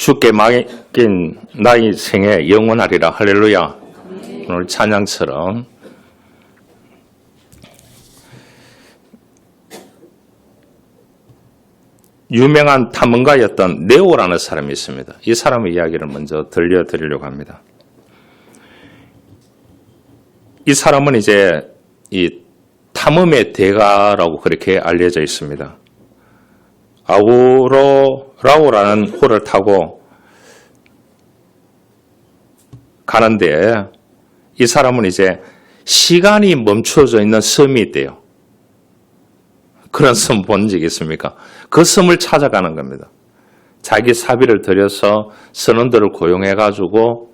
주께 맡긴 나의 생애 영원하리라. 할렐루야. 오늘 찬양처럼 유명한 탐험가였던 네오라는 사람이 있습니다. 이 사람의 이야기를 먼저 들려드리려고 합니다. 이 사람은 이제 이 탐험의 대가라고 그렇게 알려져 있습니다. 아우로라오라는 호를 타고 가는데 이 사람은 이제 시간이 멈춰져 있는 섬이 있대요. 그런 섬 본 적 있습니까? 그 섬을 찾아가는 겁니다. 자기 사비를 들여서 선원들을 고용해가지고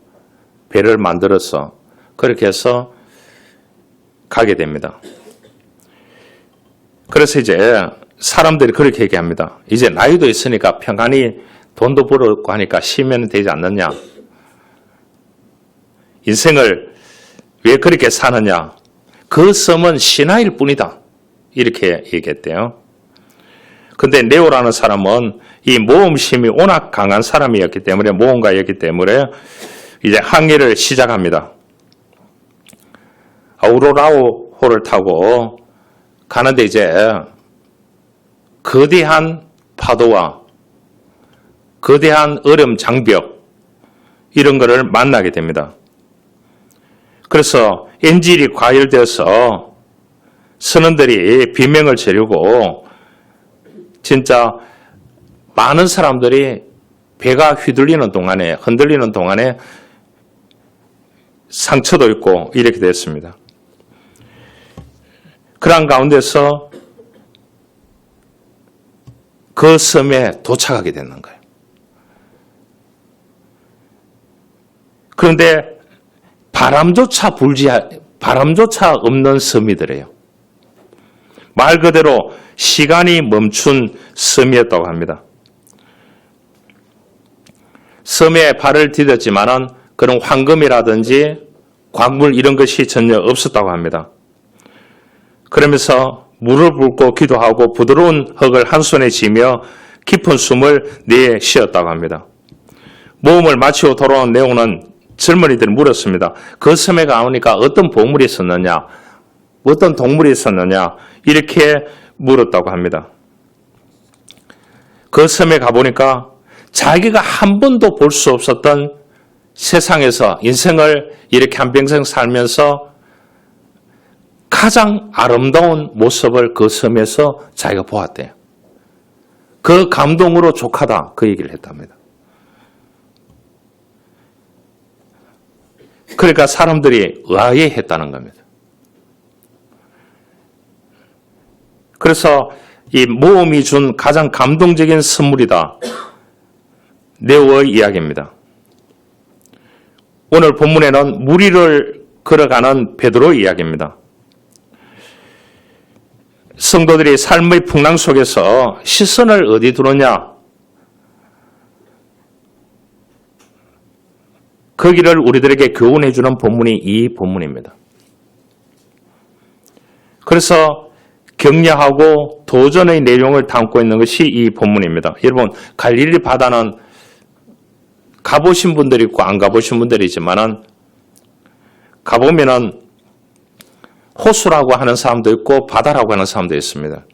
배를 만들어서 그렇게 해서 가게 됩니다. 그래서 이제 사람들이 그렇게 얘기합니다. 이제 나이도 있으니까 평안히 돈도 벌었고 하니까 쉬면 되지 않느냐. 인생을 왜 그렇게 사느냐. 그 섬은 신화일 뿐이다. 이렇게 얘기했대요. 근데 네오라는 사람은 이 모험심이 워낙 강한 사람이었기 때문에, 모험가였기 때문에 이제 항해를 시작합니다. 아우로라오호를 타고 가는데 이제 거대한 파도와 거대한 얼음 장벽 이런 거를 만나게 됩니다. 그래서 엔진이 과열되어서 선원들이 비명을 지르고 진짜 많은 사람들이 배가 휘둘리는 동안에, 흔들리는 동안에 상처도 있고 이렇게 됐습니다. 그런 가운데서 그 섬에 도착하게 되는 거예요. 그런데 바람조차 없는 섬이더래요. 말 그대로 시간이 멈춘 섬이었다고 합니다. 섬에 발을 디뎠지만은 그런 황금이라든지 광물 이런 것이 전혀 없었다고 합니다. 그러면서 물을 붓고 기도하고 부드러운 흙을 한 손에 쥐며 깊은 숨을 내쉬었다고 합니다. 모험을 마치고 돌아온 네오는 젊은이들이 물었습니다. 그 섬에 가보니까 어떤 보물이 있었느냐, 어떤 동물이 있었느냐 이렇게 물었다고 합니다. 그 섬에 가보니까 자기가 한 번도 볼 수 없었던 세상에서 인생을 이렇게 한평생 살면서 가장 아름다운 모습을 그 섬에서 자기가 보았대요. 그 감동으로 족하다 그 얘기를 했답니다. 그러니까 사람들이 의아해했다는 겁니다. 그래서 이 모험이 준 가장 감동적인 선물이다. 네오의 이야기입니다. 오늘 본문에는 물 위를 걸어가는 베드로의 이야기입니다. 성도들이 삶의 풍랑 속에서 시선을 어디 두느냐? 거기를 우리들에게 교훈해 주는 본문이 이 본문입니다. 그래서 격려하고 도전의 내용을 담고 있는 것이 이 본문입니다. 여러분, 갈릴리 바다는 가보신 분들이 있고 안 가보신 분들이 있지만은 가보면은 호수라고 하는 사람도 있고 바다라고 하는 사람도 있습니다.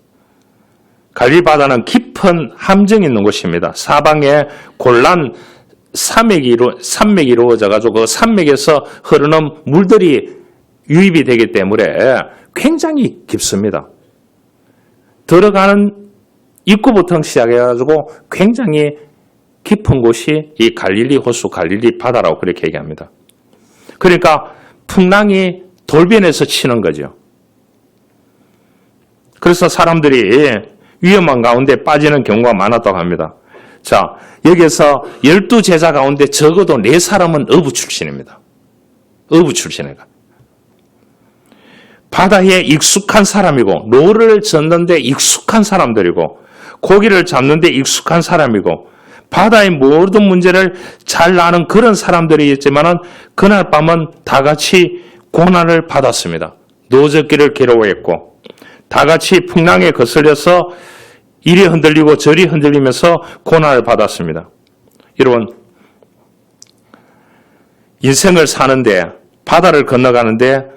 갈릴리 바다는 깊은 함정이 있는 곳입니다. 사방에 골란 산맥이 이루어져가지고 그 산맥에서 흐르는 물들이 유입이 되기 때문에 굉장히 깊습니다. 들어가는 입구부터 시작해가지고 굉장히 깊은 곳이 이 갈릴리 호수, 갈릴리 바다라고 그렇게 얘기합니다. 그러니까 풍랑이 돌변해서 치는 거죠. 그래서 사람들이 위험한 가운데 빠지는 경우가 많았다고 합니다. 자, 여기서 12제자 가운데 적어도 4사람은 어부 출신입니다. 어부 출신이가. 바다에 익숙한 사람이고, 노를 젓는데 익숙한 사람들이고, 고기를 잡는데 익숙한 사람이고, 바다의 모든 문제를 잘 아는 그런 사람들이 있지만은 그날 밤은 다 같이 고난을 받았습니다. 노젓기를 괴로워했고, 다 같이 풍랑에 거슬려서 이리 흔들리고 저리 흔들리면서 고난을 받았습니다. 여러분, 인생을 사는데, 바다를 건너가는데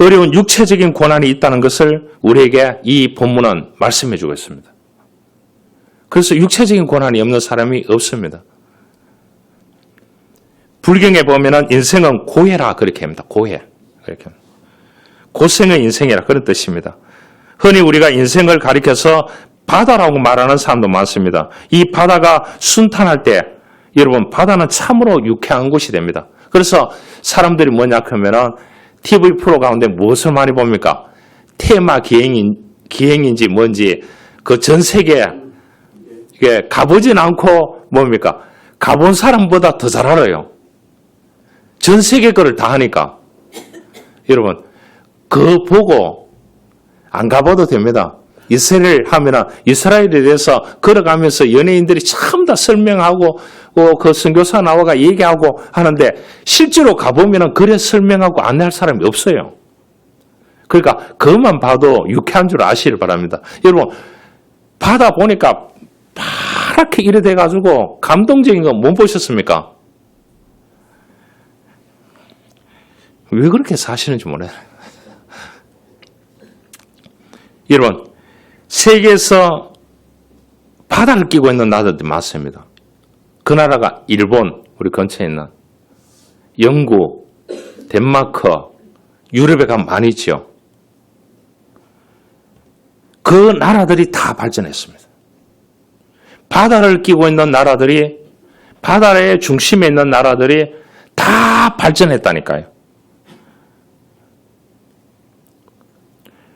어려운 육체적인 고난이 있다는 것을 우리에게 이 본문은 말씀해 주고 있습니다. 그래서 육체적인 고난이 없는 사람이 없습니다. 불경에 보면은 인생은 고해라 그렇게 합니다. 고해. 그렇게. 고생의 인생이라 그런 뜻입니다. 흔히 우리가 인생을 가리켜서 바다라고 말하는 사람도 많습니다. 이 바다가 순탄할 때 여러분 바다는 참으로 유쾌한 곳이 됩니다. 그래서 사람들이 뭐냐 하면은 TV 프로 가운데 무엇을 많이 봅니까? 테마 기행인지 뭔지 그 전 세계에 가보진 않고 뭡니까? 가본 사람보다 더 잘 알아요. 전 세계 거를 다 하니까. 여러분, 그거 보고 안 가봐도 됩니다. 이스라엘 하면은 이스라엘에 대해서 걸어가면서 연예인들이 참 다 설명하고 그 선교사 나와가 얘기하고 하는데 실제로 가보면은 그래 설명하고 안내할 사람이 없어요. 그러니까 그것만 봐도 유쾌한 줄 아시길 바랍니다. 여러분 바다 보니까 파랗게 이래 돼가지고 감동적인 거 못 보셨습니까? 왜 그렇게 사시는지 모르겠어요. 여러분 세계에서 바다를 끼고 있는 나라들이 많습니다. 그 나라가 일본, 우리 근처에 있는 영국, 덴마크, 유럽에 가면 많이 있죠. 그 나라들이 다 발전했습니다. 바다를 끼고 있는 나라들이, 바다의 중심에 있는 나라들이 다 발전했다니까요.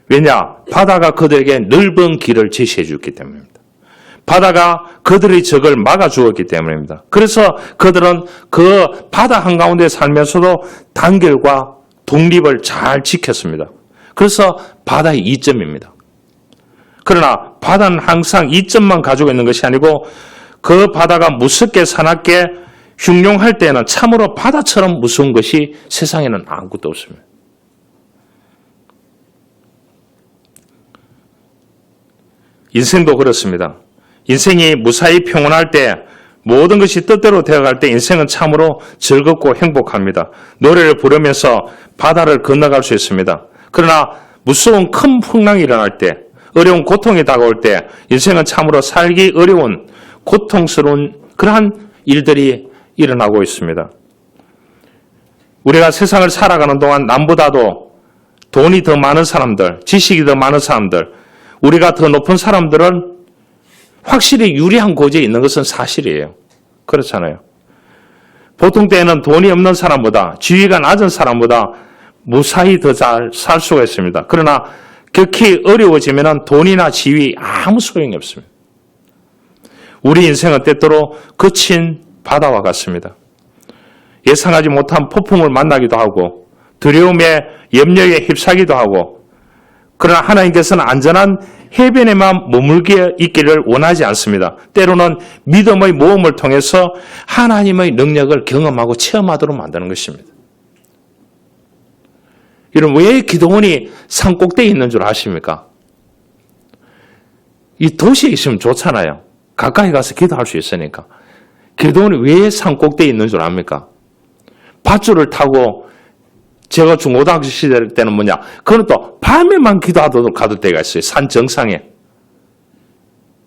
왜냐? 바다가 그들에게 넓은 길을 제시해 줬기 때문입니다. 바다가 그들의 적을 막아주었기 때문입니다. 그래서 그들은 그 바다 한가운데 살면서도 단결과 독립을 잘 지켰습니다. 그래서 바다의 이점입니다. 그러나 바다는 항상 이점만 가지고 있는 것이 아니고 그 바다가 무섭게 사납게 흉룡할 때는 참으로 바다처럼 무서운 것이 세상에는 아무것도 없습니다. 인생도 그렇습니다. 인생이 무사히 평온할 때 모든 것이 뜻대로 되어갈 때 인생은 참으로 즐겁고 행복합니다. 노래를 부르면서 바다를 건너갈 수 있습니다. 그러나 무서운 큰 풍랑이 일어날 때 어려운 고통이 다가올 때 인생은 참으로 살기 어려운 고통스러운 그러한 일들이 일어나고 있습니다. 우리가 세상을 살아가는 동안 남보다도 돈이 더 많은 사람들, 지식이 더 많은 사람들, 우리가 더 높은 사람들은 확실히 유리한 고지에 있는 것은 사실이에요. 그렇잖아요. 보통 때에는 돈이 없는 사람보다 지위가 낮은 사람보다 무사히 더 잘 살 수가 있습니다. 그러나 극히 어려워지면 돈이나 지위 아무 소용이 없습니다. 우리 인생은 때때로 거친 바다와 같습니다. 예상하지 못한 폭풍을 만나기도 하고 두려움에 염려에 휩싸기도 하고 그러나 하나님께서는 안전한 해변에만 머물게 있기를 원하지 않습니다. 때로는 믿음의 모험을 통해서 하나님의 능력을 경험하고 체험하도록 만드는 것입니다. 여러분 왜 기도원이 산 꼭대기에 있는 줄 아십니까? 이 도시에 있으면 좋잖아요. 가까이 가서 기도할 수 있으니까. 기도원이 왜 산 꼭대기에 있는 줄 압니까? 밧줄을 타고 제가 중고등학교 시절 때는 뭐냐? 그건 또 밤에만 기도하도록 가도 때가 있어요. 산 정상에.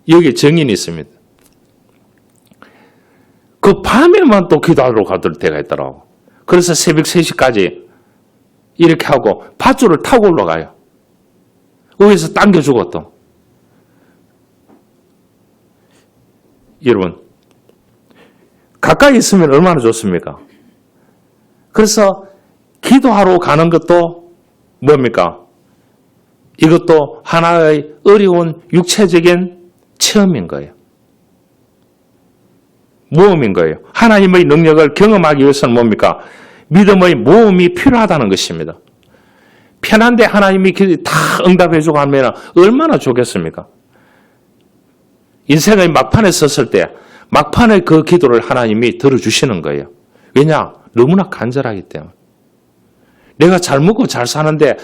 여기 정인이 있습니다. 그 밤에만 또 기도하도록 가도 때가 있더라고. 그래서 새벽 3시까지 이렇게 하고 밧줄을 타고 올라가요. 위에서 당겨주고 또. 여러분, 가까이 있으면 얼마나 좋습니까? 그래서 기도하러 가는 것도 뭡니까? 이것도 하나의 어려운 육체적인 체험인 거예요. 모험인 거예요. 하나님의 능력을 경험하기 위해서는 뭡니까? 믿음의 모험이 필요하다는 것입니다. 편한데 하나님이 다 응답해주고 하면 얼마나 좋겠습니까? 인생의 막판에 섰을 때 막판의 그 기도를 하나님이 들어주시는 거예요. 왜냐? 너무나 간절하기 때문에. 내가 잘 먹고 잘 사는데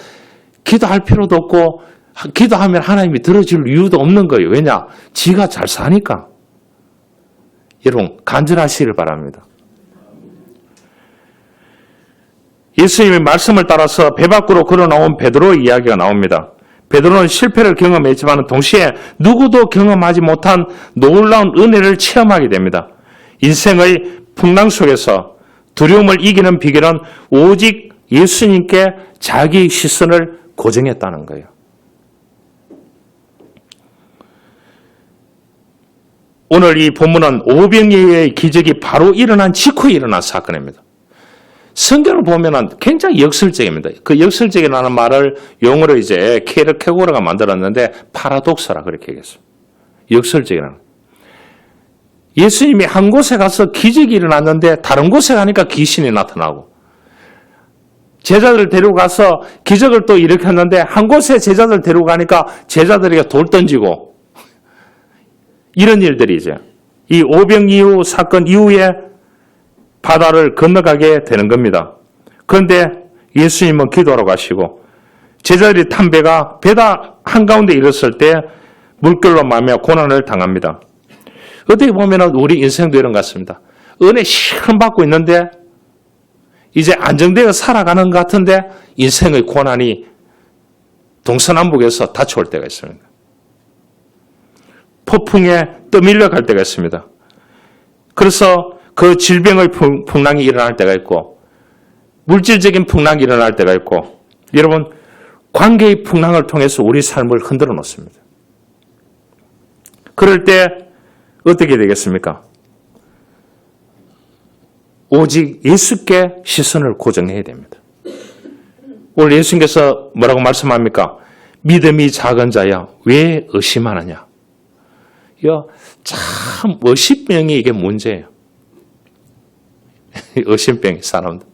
기도할 필요도 없고 기도하면 하나님이 들어줄 이유도 없는 거예요. 왜냐? 지가 잘 사니까. 여러분 간절하시길 바랍니다. 예수님의 말씀을 따라서 배 밖으로 걸어나온 베드로의 이야기가 나옵니다. 베드로는 실패를 경험했지만 동시에 누구도 경험하지 못한 놀라운 은혜를 체험하게 됩니다. 인생의 풍랑 속에서 두려움을 이기는 비결은 오직 예수님께 자기 시선을 고정했다는 거예요. 오늘 이 본문은 오병이어의 기적이 바로 일어난 직후에 일어난 사건입니다. 성경을 보면 굉장히 역설적입니다. 그 역설적이라는 말을 용어로 이제 케르케고르가 만들었는데 파라독스라 그렇게 얘기했습니다. 역설적이라는. 예수님이 한 곳에 가서 기적이 일어났는데 다른 곳에 가니까 귀신이 나타나고 제자들을 데리고 가서 기적을 또 일으켰는데 한 곳에 제자들 데리고 가니까 제자들에게 돌 던지고 이런 일들이 이제 이 오병이어 사건 이후에 바다를 건너가게 되는 겁니다. 그런데 예수님은 기도하러 가시고 제자들이 탄 배가 배다 한가운데 이르렀을 때 물결로 말미암아 고난을 당합니다. 어떻게 보면 우리 인생도 이런 것 같습니다. 은혜 실컷 받고 있는데 이제 안정되어 살아가는 것 같은데 인생의 고난이 동서남북에서 닥쳐올 때가 있습니다. 폭풍에 떠밀려 갈 때가 있습니다. 그래서 그 질병의 풍랑이 일어날 때가 있고 물질적인 풍랑이 일어날 때가 있고 여러분 관계의 풍랑을 통해서 우리 삶을 흔들어 놓습니다. 그럴 때 어떻게 되겠습니까? 오직 예수께 시선을 고정해야 됩니다. 오늘 예수님께서 뭐라고 말씀합니까? 믿음이 작은 자야 왜 의심하느냐? 참 의심병이 이게 문제예요. 의심병이 사람들.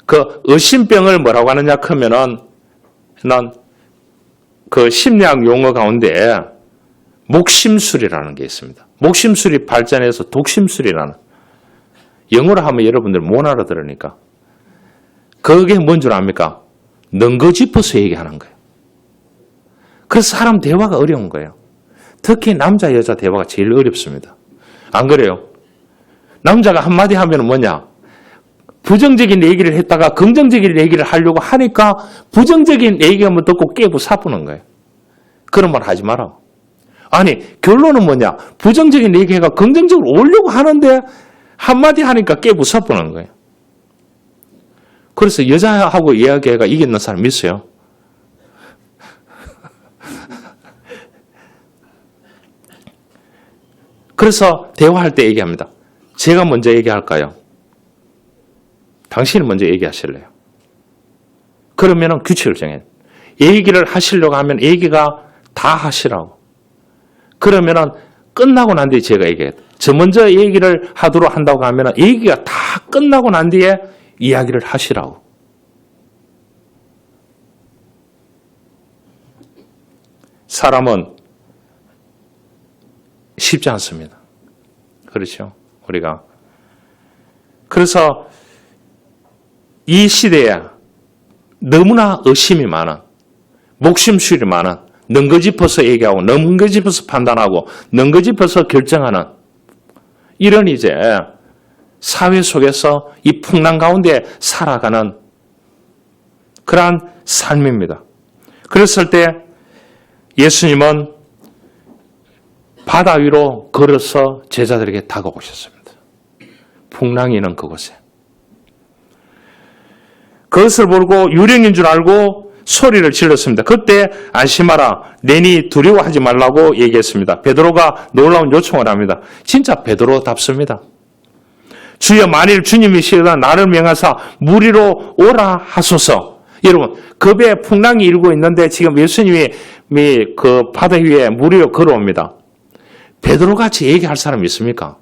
그 의심병을 뭐라고 하느냐 하면은 난 그 심리학 용어 가운데 목심술이라는 게 있습니다. 목심술이 발전해서 독심술이라는 영어로 하면 여러분들 못 알아들으니까 그게 뭔 줄 압니까? 능거 짚어서 얘기하는 거예요. 그래서 사람 대화가 어려운 거예요. 특히 남자 여자 대화가 제일 어렵습니다. 안 그래요? 남자가 한마디 하면 뭐냐? 부정적인 얘기를 했다가 긍정적인 얘기를 하려고 하니까 부정적인 얘기하면 듣고 깨고 사부는 거예요. 그런 말 하지 마라. 아니 결론은 뭐냐? 부정적인 얘기가 긍정적으로 오려고 하는데 한마디 하니까 깨고 사부는 거예요. 그래서 여자하고 이야기가 이기는 사람 있어요? 그래서 대화할 때 얘기합니다. 제가 먼저 얘기할까요? 당신이 먼저 얘기하실래요? 그러면 규칙을 정해요. 얘기를 하시려고 하면 얘기가 다 하시라고. 그러면 끝나고 난 뒤에 제가 얘기해요. 저 먼저 얘기를 하도록 한다고 하면 얘기가 다 끝나고 난 뒤에 이야기를 하시라고. 사람은 쉽지 않습니다. 그렇죠? 우리가. 그래서 이 시대에 너무나 의심이 많은, 목심술이 많은, 능거짚어서 얘기하고, 능거짚어서 판단하고, 능거짚어서 결정하는 이런 이제 사회 속에서 이 풍랑 가운데 살아가는 그러한 삶입니다. 그랬을 때 예수님은 바다 위로 걸어서 제자들에게 다가오셨습니다. 풍랑이 있는 그곳에. 그것을 보고 유령인 줄 알고 소리를 질렀습니다. 그때 안심하라, 내니 두려워하지 말라고 얘기했습니다. 베드로가 놀라운 요청을 합니다. 진짜 베드로답습니다. 주여 만일 주님이시다 나를 명하사 물 위로 오라 하소서. 여러분 그 배에 풍랑이 일고 있는데 지금 예수님이 그 바다 위에 물 위로 걸어옵니다. 베드로같이 얘기할 사람 있습니까?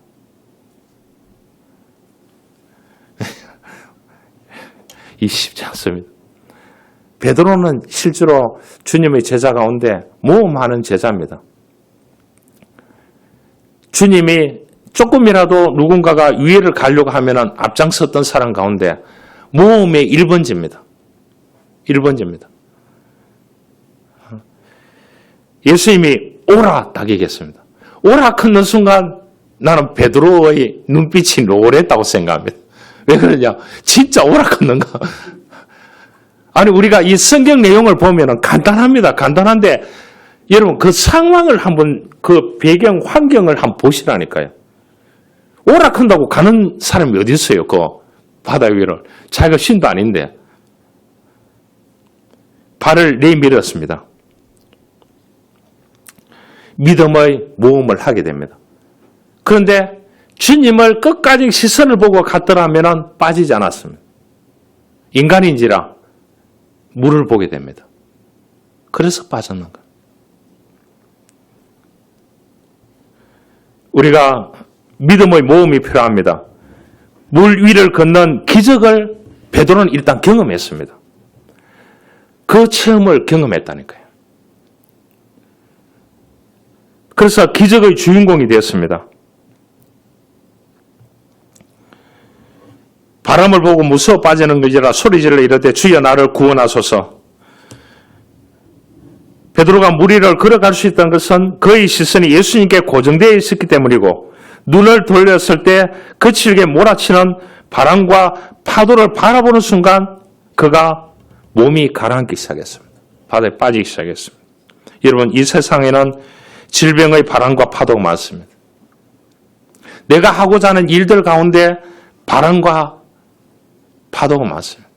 이 쉽지 않습니다. 베드로는 실제로 주님의 제자 가운데 모험하는 제자입니다. 주님이 조금이라도 누군가가 위해를 가려고 하면 앞장섰던 사람 가운데 모험의 1번지입니다. 1번지입니다. 예수님이 오라 딱 얘기했습니다. 오라 큰 순간 나는 베드로의 눈빛이 노랬다고 생각합니다. 왜 그러냐? 진짜 오락했는가? 아니, 우리가 이 성경 내용을 보면 간단합니다. 간단한데, 여러분, 그 상황을 한번, 그 배경, 환경을 한번 보시라니까요. 오락한다고 가는 사람이 어디 있어요? 그 바다 위를. 자기가 신도 아닌데. 발을 내밀었습니다. 믿음의 모험을 하게 됩니다. 그런데 주님을 끝까지 시선을 보고 갔더라면 빠지지 않았습니다. 인간인지라 물을 보게 됩니다. 그래서 빠졌는 거예요. 우리가 믿음의 모험이 필요합니다. 물 위를 걷는 기적을 베드로는 일단 경험했습니다. 그 체험을 경험했다니까요. 그래서 기적의 주인공이 되었습니다. 바람을 보고 무서워 빠지는 것이라 소리질러 이르되 주여 나를 구원하소서. 베드로가 물 위를 걸어갈 수 있다는 것은 그의 시선이 예수님께 고정되어 있었기 때문이고 눈을 돌렸을 때 거칠게 몰아치는 바람과 파도를 바라보는 순간 그가 몸이 가라앉기 시작했습니다. 바다에 빠지기 시작했습니다. 여러분, 이 세상에는 질병의 바람과 파도가 많습니다. 내가 하고자 하는 일들 가운데 바람과 파도가 많습니다.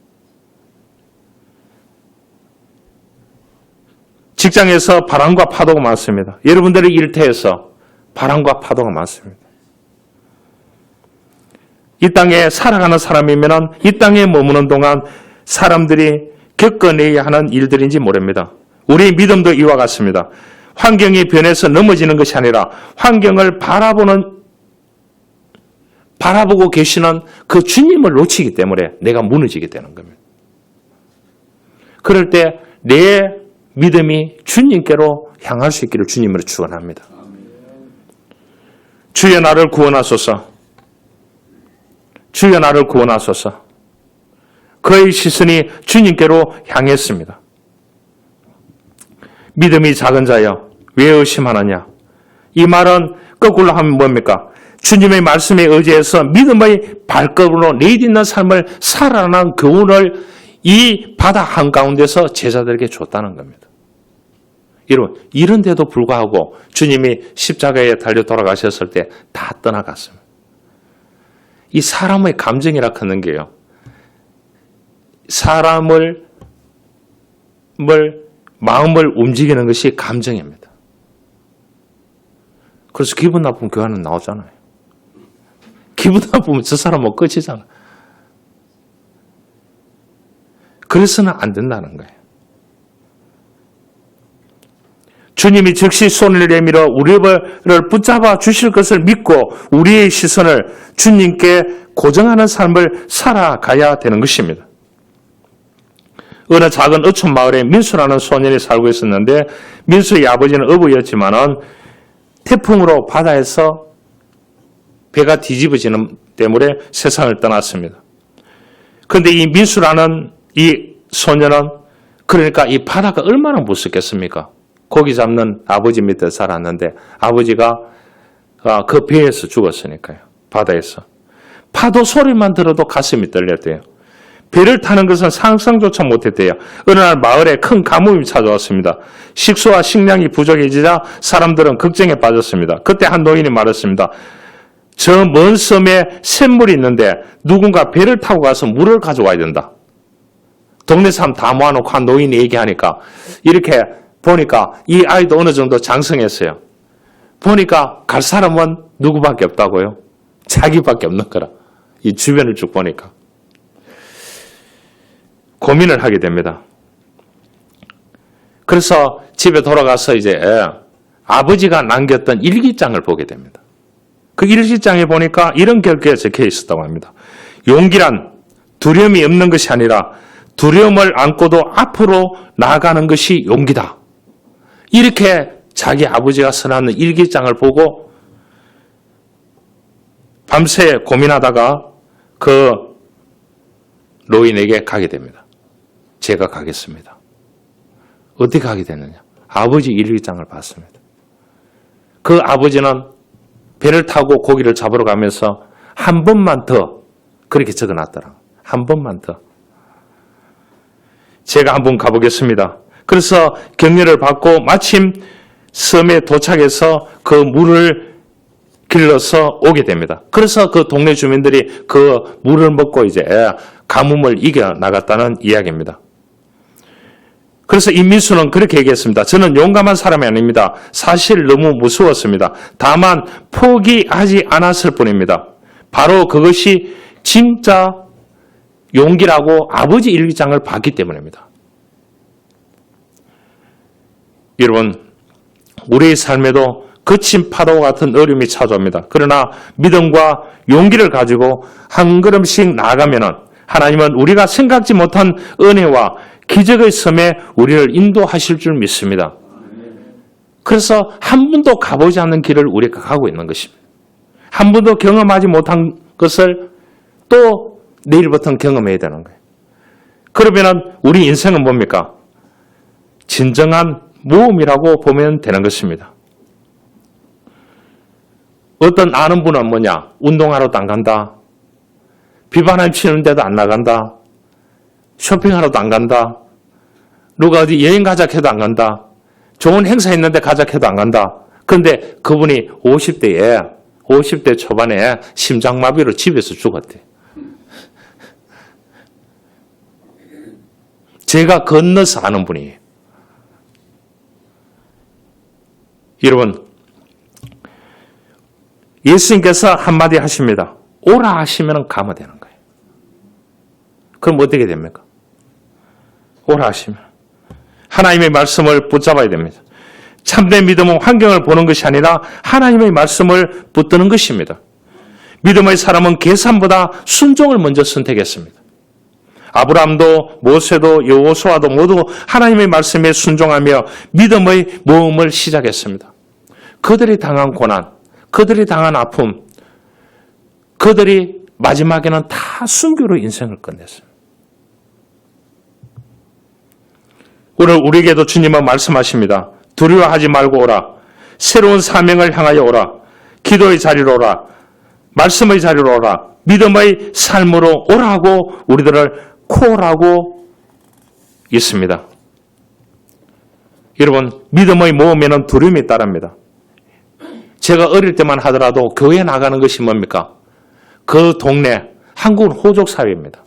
직장에서 바람과 파도가 많습니다. 여러분들의 일터에서 바람과 파도가 많습니다. 이 땅에 살아가는 사람이면 이 땅에 머무는 동안 사람들이 겪어내야 하는 일들인지 모릅니다. 우리의 믿음도 이와 같습니다. 환경이 변해서 넘어지는 것이 아니라 환경을 바라보고 계시는 그 주님을 놓치기 때문에 내가 무너지게 되는 겁니다. 그럴 때 내 믿음이 주님께로 향할 수 있기를 주님으로 축원합니다. 주여 나를 구원하소서. 주여 나를 구원하소서. 그의 시선이 주님께로 향했습니다. 믿음이 작은 자여 왜 의심하느냐? 이 말은 거꾸로 하면 뭡니까? 주님의 말씀에 의지해서 믿음의 발걸음으로 내딛는 삶을 살아나는 교훈을 이 바다 한가운데서 제자들에게 줬다는 겁니다. 여러분, 이런데도 불구하고 주님이 십자가에 달려 돌아가셨을 때 다 떠나갔습니다. 이 사람의 감정이라 하는 게요. 사람을 마음을 움직이는 것이 감정입니다. 그래서 기분 나쁘면 교회는 나오잖아요. 기분 나쁘면 저 사람은 끝이잖아. 그래서는 안 된다는 거예요. 주님이 즉시 손을 내밀어 우리를 붙잡아 주실 것을 믿고 우리의 시선을 주님께 고정하는 삶을 살아가야 되는 것입니다. 어느 작은 어촌 마을에 민수라는 소년이 살고 있었는데 민수의 아버지는 어부였지만은 태풍으로 바다에서 배가 뒤집어지는 때문에 세상을 떠났습니다. 그런데 이 민수라는 이 소년은 그러니까 이 바다가 얼마나 무섭겠습니까? 고기 잡는 아버지 밑에 살았는데 아버지가 그 배에서 죽었으니까요. 바다에서. 파도 소리만 들어도 가슴이 떨렸대요. 배를 타는 것은 상상조차 못했대요. 어느 날 마을에 큰 가뭄이 찾아왔습니다. 식수와 식량이 부족해지자 사람들은 걱정에 빠졌습니다. 그때 한 노인이 말했습니다. 저 먼 섬에 샘물이 있는데 누군가 배를 타고 가서 물을 가져와야 된다. 동네 사람 다 모아놓고 한 노인이 얘기하니까 이렇게 보니까 이 아이도 어느 정도 장성했어요. 보니까 갈 사람은 누구밖에 없다고요? 자기밖에 없는 거라. 이 주변을 쭉 보니까. 고민을 하게 됩니다. 그래서 집에 돌아가서 이제 아버지가 남겼던 일기장을 보게 됩니다. 그 일기장에 보니까 이런 결과가 적혀 있었다고 합니다. 용기란 두려움이 없는 것이 아니라 두려움을 안고도 앞으로 나아가는 것이 용기다. 이렇게 자기 아버지가 써놨는 일기장을 보고 밤새 고민하다가 그 노인에게 가게 됩니다. 제가 가겠습니다. 어떻게 가게 됐느냐? 아버지 일기장을 봤습니다. 그 아버지는 배를 타고 고기를 잡으러 가면서 한 번만 더 그렇게 적어놨더라고요. 한 번만 더. 제가 한번 가보겠습니다. 그래서 격려를 받고 마침 섬에 도착해서 그 물을 길러서 오게 됩니다. 그래서 그 동네 주민들이 그 물을 먹고 이제 가뭄을 이겨 나갔다는 이야기입니다. 그래서 임민수는 그렇게 얘기했습니다. 저는 용감한 사람이 아닙니다. 사실 너무 무서웠습니다. 다만 포기하지 않았을 뿐입니다. 바로 그것이 진짜 용기라고 아버지 일기장을 봤기 때문입니다. 여러분, 우리의 삶에도 거친 파도와 같은 어려움이 찾아옵니다. 그러나 믿음과 용기를 가지고 한 걸음씩 나아가면 하나님은 우리가 생각지 못한 은혜와 기적의 섬에 우리를 인도하실 줄 믿습니다. 그래서 한 번도 가보지 않는 길을 우리가 가고 있는 것입니다. 한 번도 경험하지 못한 것을 또 내일부터는 경험해야 되는 거예요. 그러면 우리 인생은 뭡니까? 진정한 모험이라고 보면 되는 것입니다. 어떤 아는 분은 뭐냐? 운동하러도 안 간다. 비바람 치는데도 안 나간다. 쇼핑하러도 안 간다. 누가 어디 여행 가자 해도 안 간다. 좋은 행사 있는데 가자 해도 안 간다. 그런데 그분이 50대 초반에 심장마비로 집에서 죽었대. 제가 건너서 아는 분이에요. 여러분, 예수님께서 한마디 하십니다. 오라 하시면 가면 되는 거예요. 그럼 어떻게 됩니까? 오라 하시면. 하나님의 말씀을 붙잡아야 됩니다. 참된 믿음은 환경을 보는 것이 아니라 하나님의 말씀을 붙드는 것입니다. 믿음의 사람은 계산보다 순종을 먼저 선택했습니다. 아브라함도 모세도 여호수아도 모두 하나님의 말씀에 순종하며 믿음의 모험을 시작했습니다. 그들이 당한 고난, 그들이 당한 아픔, 그들이 마지막에는 다 순교로 인생을 끝냈습니다. 오늘 우리에게도 주님은 말씀하십니다. 두려워하지 말고 오라. 새로운 사명을 향하여 오라. 기도의 자리로 오라. 말씀의 자리로 오라. 믿음의 삶으로 오라고 우리들을 콜하고 있습니다. 여러분, 믿음의 모험에는 두려움이 따릅니다. 제가 어릴 때만 하더라도 교회 나가는 것이 뭡니까? 그 동네, 한국은 호족사회입니다.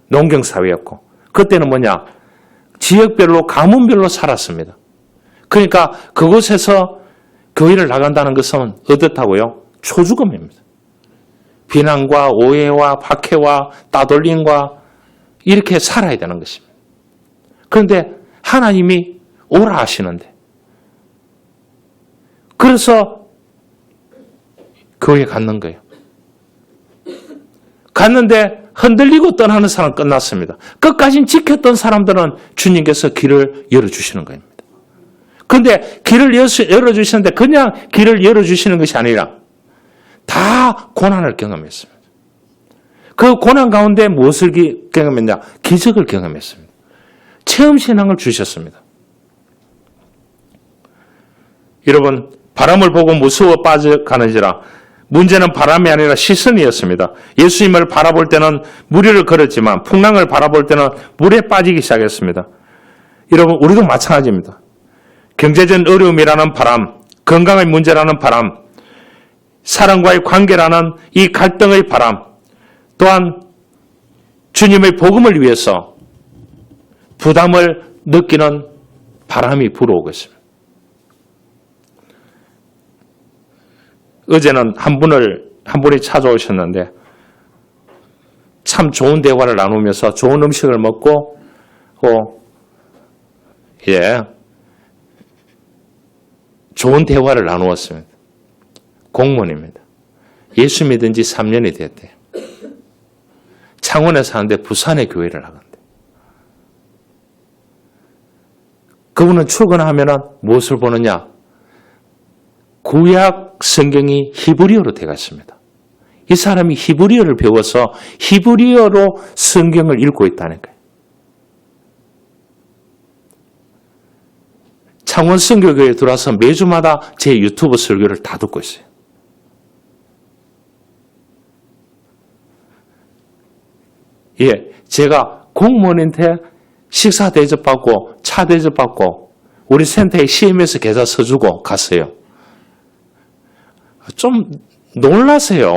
농경사회였고, 그때는 뭐냐? 지역별로, 가문별로 살았습니다. 그러니까 그곳에서 교회를 나간다는 것은 어떻다고요? 초죽음입니다. 비난과 오해와 박해와 따돌림과 이렇게 살아야 되는 것입니다. 그런데 하나님이 오라 하시는데, 그래서 교회에 갔는 거예요. 갔는데 흔들리고 떠나는 사람 끝났습니다. 끝까지 지켰던 사람들은 주님께서 길을 열어주시는 겁니다. 그런데 길을 열어주시는데 그냥 길을 열어주시는 것이 아니라 다 고난을 경험했습니다. 그 고난 가운데 무엇을 경험했냐? 기적을 경험했습니다. 체험신앙을 주셨습니다. 여러분, 바람을 보고 무서워 빠져가는지라 문제는 바람이 아니라 시선이었습니다. 예수님을 바라볼 때는 무리를 걸었지만 풍랑을 바라볼 때는 물에 빠지기 시작했습니다. 여러분, 우리도 마찬가지입니다. 경제적 어려움이라는 바람, 건강의 문제라는 바람, 사랑과의 관계라는 이 갈등의 바람, 또한 주님의 복음을 위해서 부담을 느끼는 바람이 불어오고 있습니다. 어제는 한 분이 찾아오셨는데 참 좋은 대화를 나누면서 좋은 음식을 먹고 좋은 대화를 나누었습니다. 공무원입니다. 예수 믿은 지 3년이 됐대요. 창원에 사는데 부산에 교회를 나간대. 그분은 출근하면 무엇을 보느냐? 구약 성경이 히브리어로 되었습니다. 이 사람이 히브리어를 배워서 히브리어로 성경을 읽고 있다는 거예요. 창원 선교교회에 들어와서 매주마다 제 유튜브 설교를 다 듣고 있어요. 제가 공무원한테 식사 대접받고 차 대접받고 우리 센터에 CMS 계좌 써주고 갔어요. 좀 놀라세요.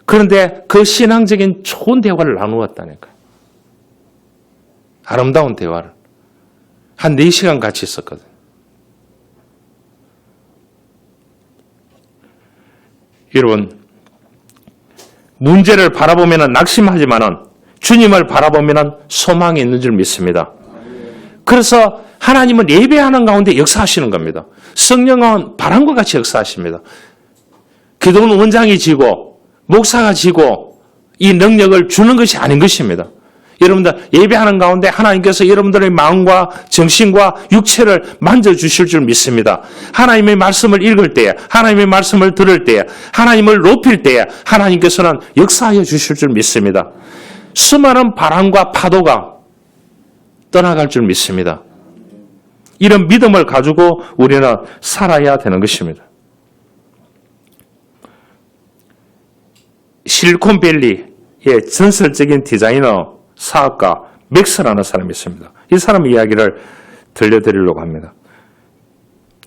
그런데 그 신앙적인 좋은 대화를 나누었다니까요. 아름다운 대화를. 한 4시간 같이 있었거든요. 여러분, 문제를 바라보면 낙심하지만 주님을 바라보면 소망이 있는 줄 믿습니다. 그래서 하나님은 예배하는 가운데 역사하시는 겁니다. 성령은 바람과 같이 역사하십니다. 기도는 원장이 지고 목사가 지고 이 능력을 주는 것이 아닌 것입니다. 여러분들 예배하는 가운데 하나님께서 여러분들의 마음과 정신과 육체를 만져주실 줄 믿습니다. 하나님의 말씀을 읽을 때에, 하나님의 말씀을 들을 때에, 하나님을 높일 때에 하나님께서는 역사하여 주실 줄 믿습니다. 수많은 바람과 파도가 떠나갈 줄 믿습니다. 이런 믿음을 가지고 우리는 살아야 되는 것입니다. 실리콘밸리의 전설적인 디자이너 사업가 맥스라는 사람이 있습니다. 이 사람의 이야기를 들려드리려고 합니다.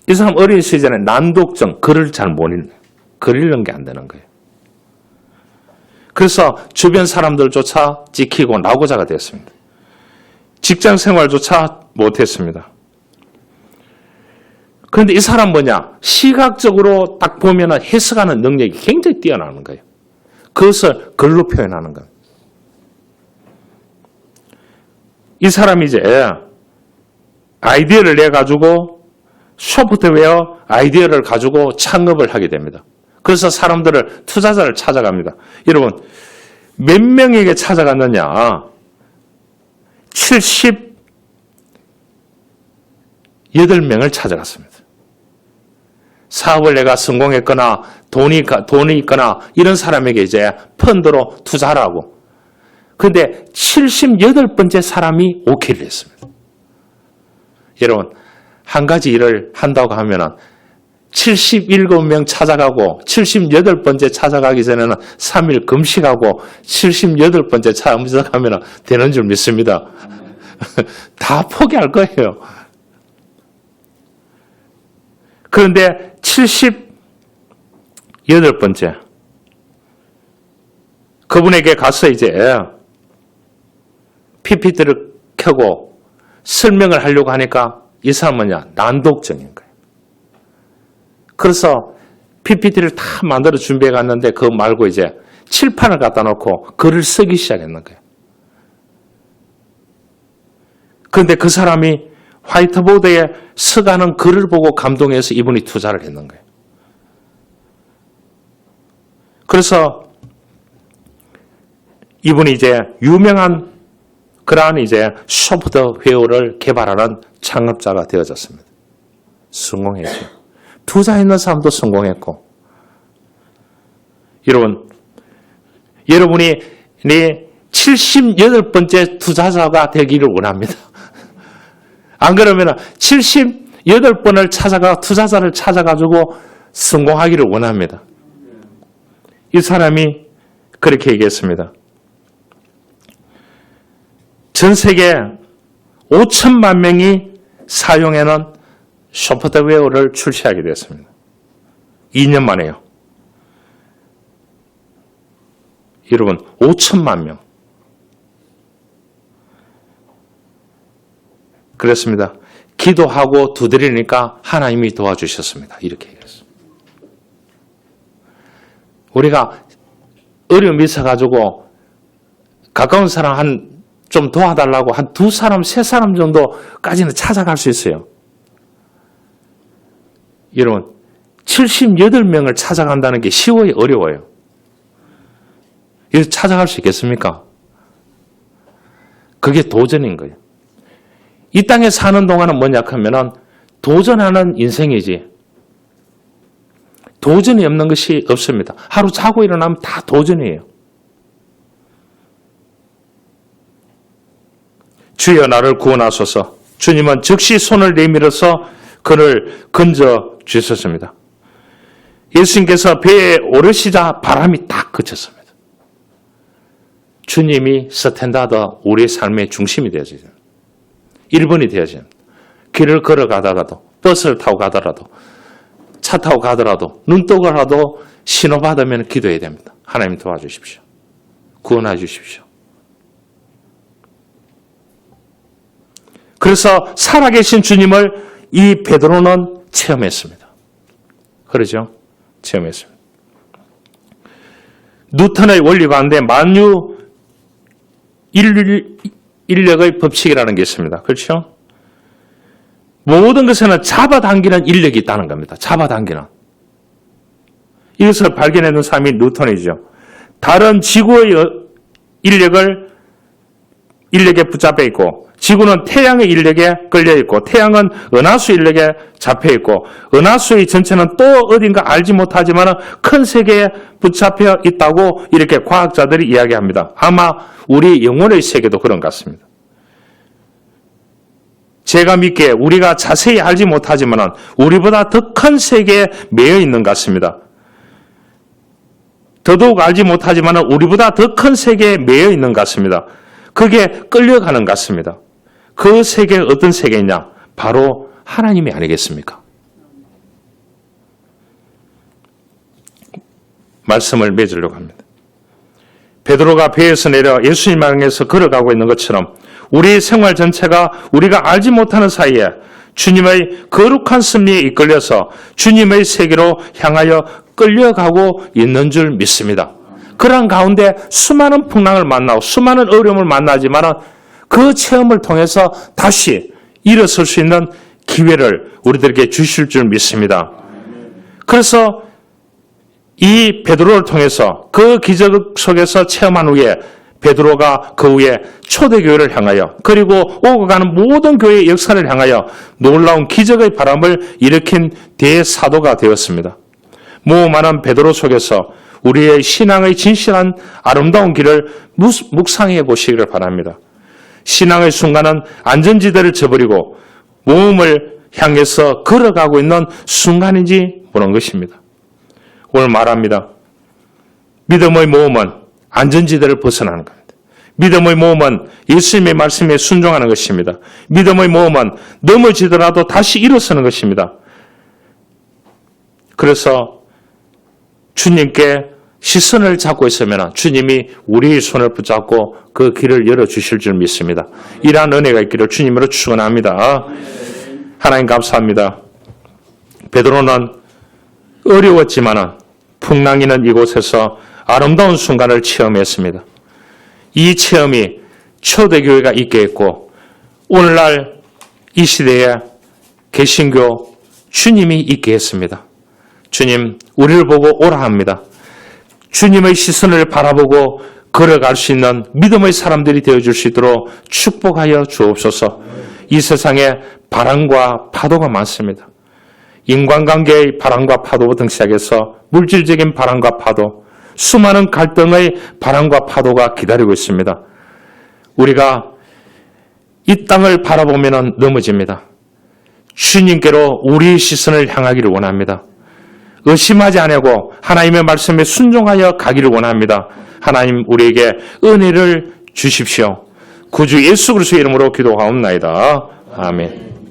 이 사람 어린 시절에 난독증, 글을 잘 못 읽는, 글 읽는 게 안 되는 거예요. 그래서 주변 사람들조차 찍히고 낙오자가 되었습니다. 직장 생활조차 못했습니다. 그런데 이 사람 뭐냐? 시각적으로 딱 보면 해석하는 능력이 굉장히 뛰어나는 거예요. 그것을 글로 표현하는 거예요. 이 사람이 이제 아이디어를 내가지고 소프트웨어 아이디어를 가지고 창업을 하게 됩니다. 그래서 사람들을, 투자자를 찾아갑니다. 여러분, 몇 명에게 찾아갔느냐? 78명을 찾아갔습니다. 사업을 내가 성공했거나 돈이 있거나 이런 사람에게 이제 펀드로 투자하라고. 그런데 78번째 사람이 오케이를 했습니다. 여러분, 한 가지 일을 한다고 하면은 77명 찾아가고 78번째 찾아가기 전에는 3일 금식하고 78번째 찾아가면 되는 줄 믿습니다. 다 포기할 거예요. 그런데 78번째 그분에게 가서 이제 PPT를 켜고 설명을 하려고 하니까 이 사람은 난독증인 거예요. 그래서 PPT를 다 만들어 준비해 갔는데 그거 말고 이제 칠판을 갖다 놓고 글을 쓰기 시작했는 거예요. 그런데 그 사람이 화이트보드에 써가는 글을 보고 감동해서 이분이 투자를 했는 거예요. 그래서 이분이 이제 유명한 그러한 이제 소프트웨어를 개발하는 창업자가 되어졌습니다. 성공했죠. 투자했는 사람도 성공했고. 여러분이 내 78번째 투자자가 되기를 원합니다. 안 그러면 78번을 찾아가 투자자를 찾아가지고 성공하기를 원합니다. 이 사람이 그렇게 얘기했습니다. 전 세계 5천만 명이 사용하는 소프트웨어를 출시하게 되었습니다. 2년 만에요. 여러분, 5천만 명. 그렇습니다. 기도하고 두드리니까 하나님이 도와주셨습니다. 이렇게 얘기했습니다. 우리가 어려움이 있어가지고 가까운 사람 좀 도와달라고 한 2사람, 3사람 정도까지는 찾아갈 수 있어요. 여러분, 78명을 찾아간다는 게 쉬워요, 어려워요? 이거 찾아갈 수 있겠습니까? 그게 도전인 거예요. 이 땅에 사는 동안은 뭐냐 하면은 도전하는 인생이지. 도전이 없는 것이 없습니다. 하루 자고 일어나면 다 도전이에요. 주여 나를 구원하소서. 주님은 즉시 손을 내밀어서 그를 건져 주셨습니다. 예수님께서 배에 오르시자 바람이 딱 그쳤습니다. 주님이 스탠다드 우리의 삶의 중심이 되어져야 됩니다. 1번이 되어져야 됩니다. 길을 걸어가다가도 버스를 타고 가더라도 차 타고 가더라도 눈 뜨고 가도 신호받으면 기도해야 됩니다. 하나님 도와주십시오. 구원해 주십시오. 그래서 살아계신 주님을 이 베드로는 체험했습니다. 그러죠? 체험했습니다. 뉴턴의 원리 가운데 만유 인력의 법칙이라는 게 있습니다. 그렇죠? 모든 것에는 잡아당기는 인력이 있다는 겁니다. 잡아당기는. 이것을 발견해낸 사람이 뉴턴이죠. 다른 지구의 인력에 붙잡혀 있고 지구는 태양의 인력에 걸려 있고 태양은 은하수 인력에 잡혀 있고 은하수의 전체는 또 어딘가 알지 못하지만 큰 세계에 붙잡혀 있다고 이렇게 과학자들이 이야기합니다. 아마 우리 영혼의 세계도 그런 것 같습니다. 제가 믿기에 우리가 자세히 알지 못하지만 우리보다 더 큰 세계에 매여 있는 것 같습니다. 더더욱 알지 못하지만 우리보다 더 큰 세계에 매여 있는 것 같습니다. 그게 끌려가는 것 같습니다. 그 세계가 어떤 세계냐? 바로 하나님이 아니겠습니까? 말씀을 맺으려고 합니다. 베드로가 배에서 내려 예수님 향해서 걸어가고 있는 것처럼 우리 생활 전체가 우리가 알지 못하는 사이에 주님의 거룩한 섭리에 이끌려서 주님의 세계로 향하여 끌려가고 있는 줄 믿습니다. 그런 가운데 수많은 풍랑을 만나고 수많은 어려움을 만나지만 그 체험을 통해서 다시 일어설 수 있는 기회를 우리들에게 주실 줄 믿습니다. 그래서 이 베드로를 통해서 그 기적 속에서 체험한 후에 베드로가 그 후에 초대교회를 향하여 그리고 오고 가는 모든 교회의 역사를 향하여 놀라운 기적의 바람을 일으킨 대사도가 되었습니다. 모험하는 베드로 속에서 우리의 신앙의 진실한 아름다운 길을 묵상해 보시기를 바랍니다. 신앙의 순간은 안전지대를 저버리고 모험을 향해서 걸어가고 있는 순간인지 보는 것입니다. 오늘 말합니다. 믿음의 모험은 안전지대를 벗어나는 겁니다. 믿음의 모험은 예수님의 말씀에 순종하는 것입니다. 믿음의 모험은 넘어지더라도 다시 일어서는 것입니다. 그래서 주님께 시선을 잡고 있으면 주님이 우리의 손을 붙잡고 그 길을 열어주실 줄 믿습니다. 이러한 은혜가 있기를 주님으로 축원합니다. 하나님 감사합니다. 베드로는 어려웠지만 풍랑이는 이곳에서 아름다운 순간을 체험했습니다. 이 체험이 초대교회가 있게 했고 오늘날 이 시대에 개신교 주님이 있게 했습니다. 주님, 우리를 보고 오라 합니다. 주님의 시선을 바라보고 걸어갈 수 있는 믿음의 사람들이 되어줄 수 있도록 축복하여 주옵소서. 이 세상에 바람과 파도가 많습니다. 인간관계의 바람과 파도부터 시작해서 물질적인 바람과 파도, 수많은 갈등의 바람과 파도가 기다리고 있습니다. 우리가 이 땅을 바라보면 넘어집니다. 주님께로 우리의 시선을 향하기를 원합니다. 의심하지 않고 하나님의 말씀에 순종하여 가기를 원합니다. 하나님 우리에게 은혜를 주십시오. 구주 예수 그리스도의 이름으로 기도하옵나이다. 아멘.